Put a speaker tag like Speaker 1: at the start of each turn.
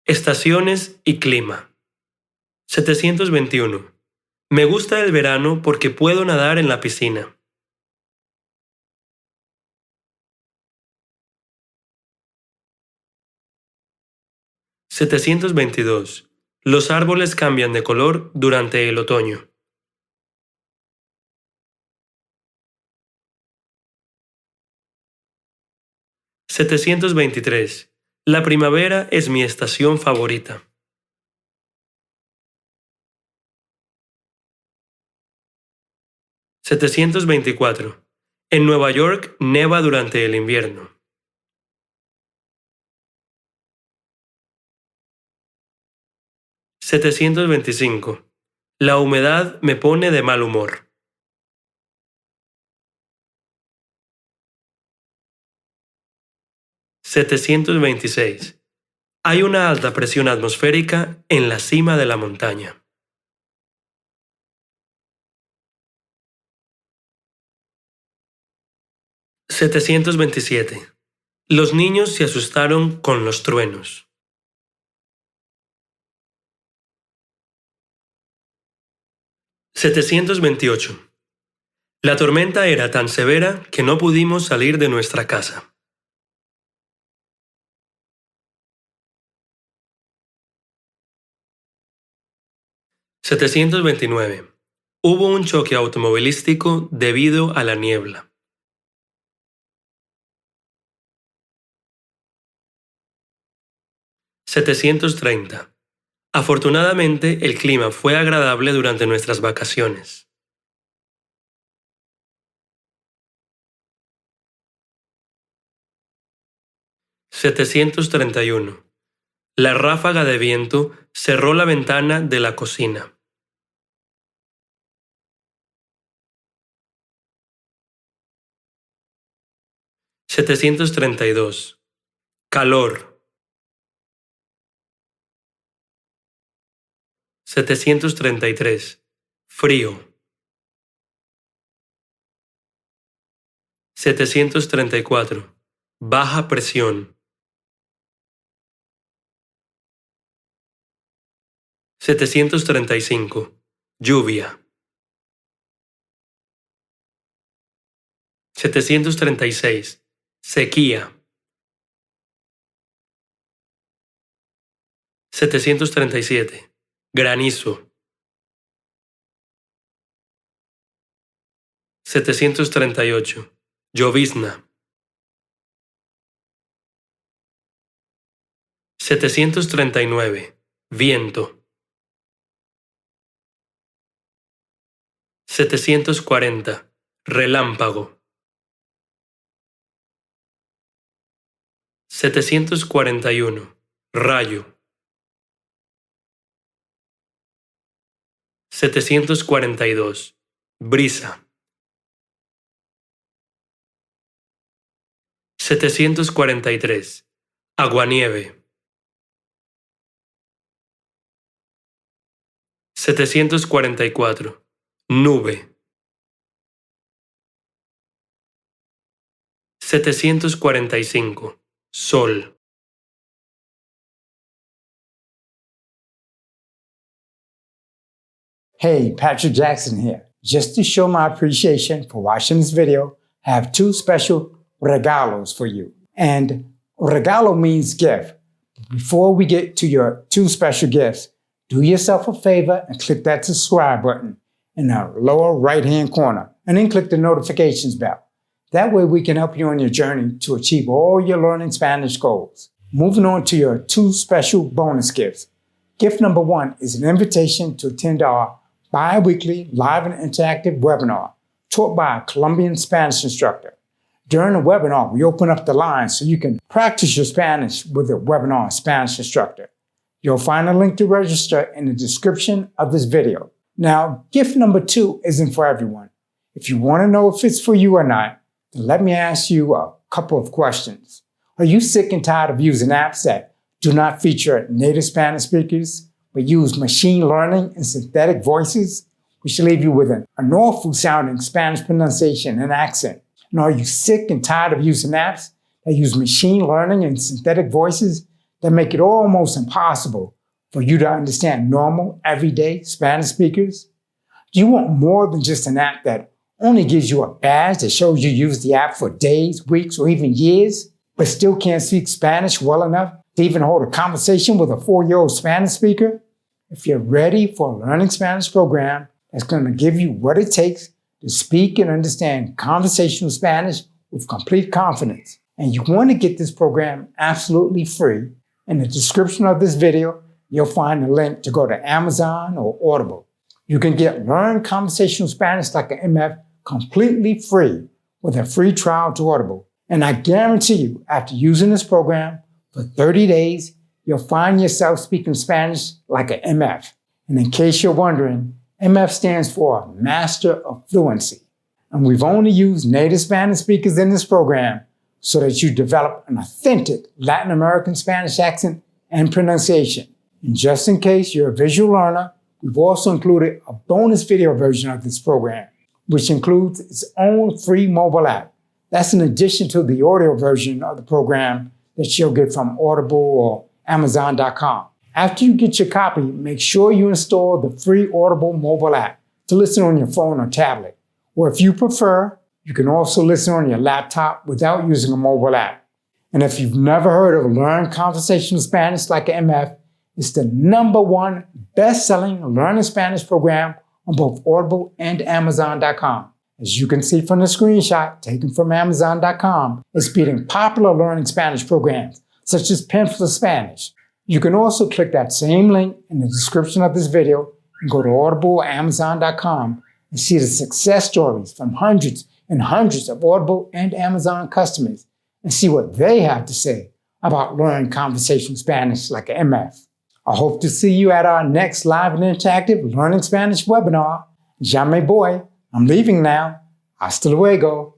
Speaker 1: Estaciones y clima. 721. Me gusta el verano porque puedo nadar en la piscina. 722. Los árboles cambian de color durante el otoño. 723. La primavera es mi estación favorita. 724. En Nueva York neva durante el invierno. 725. La humedad me pone de mal humor. 726. Hay una alta presión atmosférica en la cima de la montaña. 727. Los niños se asustaron con los truenos. 728. La tormenta era tan severa que no pudimos salir de nuestra casa. 729. Hubo un choque automovilístico debido a la niebla. 730. Afortunadamente, el clima fue agradable durante nuestras vacaciones. 731. La ráfaga de viento cerró la ventana de la cocina. 732. Calor. 733. Frío. 734. Baja presión. 735. Lluvia. 736. Sequía. 737. Granizo. 738. Llovizna. 739. Viento. 740. Relámpago. 741. Rayo. 742. Brisa. 743. Aguanieve. 744. Nube. 745. Sol.
Speaker 2: Hey, Patrick Jackson here. Just to show my appreciation for watching this video, I have two special regalos for you. And regalo means gift. Before we get to your two special gifts, do yourself a favor and click that subscribe button in the lower right-hand corner, and then click the notifications bell. That way we can help you on your journey to achieve all your learning Spanish goals. Moving on to your two special bonus gifts. Gift number one is an invitation to attend our bi-weekly live and interactive webinar taught by a Colombian Spanish instructor. During the webinar, we open up the line so you can practice your Spanish with a webinar Spanish instructor. You'll find a link to register in the description of this video. Now, gift number two isn't for everyone. If you want to know if it's for you or not, then let me ask you a couple of questions. Are you sick and tired of using apps that do not feature native Spanish speakers, but use machine learning and synthetic voices, which leave you with an awful sounding Spanish pronunciation and accent? And are you sick and tired of using apps that use machine learning and synthetic voices that make it almost impossible for you to understand normal, everyday Spanish speakers? Do you want more than just an app that only gives you a badge that shows you used the app for days, weeks, or even years, but still can't speak Spanish well enough to even hold a conversation with a 4-year-old Spanish speaker? If you're ready for a learning Spanish program that's going to give you what it takes to speak and understand conversational Spanish with complete confidence, and you want to get this program absolutely free, in the description of this video, you'll find a link to go to Amazon or Audible. You can get Learn Conversational Spanish Like an MF completely free with a free trial to Audible. And I guarantee you, after using this program for 30 days, you'll find yourself speaking Spanish like an MF. And in case you're wondering, MF stands for Master of Fluency. And we've only used native Spanish speakers in this program so that you develop an authentic Latin American Spanish accent and pronunciation. And just in case you're a visual learner, we've also included a bonus video version of this program, which includes its own free mobile app. That's in addition to the audio version of the program that you'll get from Audible or Amazon.com. After you get your copy, make sure you install the free Audible mobile app to listen on your phone or tablet. Or if you prefer, you can also listen on your laptop without using a mobile app. And if you've never heard of Learn Conversational Spanish Like an MF, it's the #1 best-selling learning Spanish program on both Audible and Amazon.com. As you can see from the screenshot taken from Amazon.com, it's beating popular learning Spanish programs such as Pencil Spanish. You can also click that same link in the description of this video and go to Audible or Amazon.com and see the success stories from hundreds and hundreds of Audible and Amazon customers and see what they have to say about learning conversational Spanish like an MF. I hope to see you at our next live and interactive Learning Spanish webinar. Ya me voy. I'm leaving now. Hasta luego.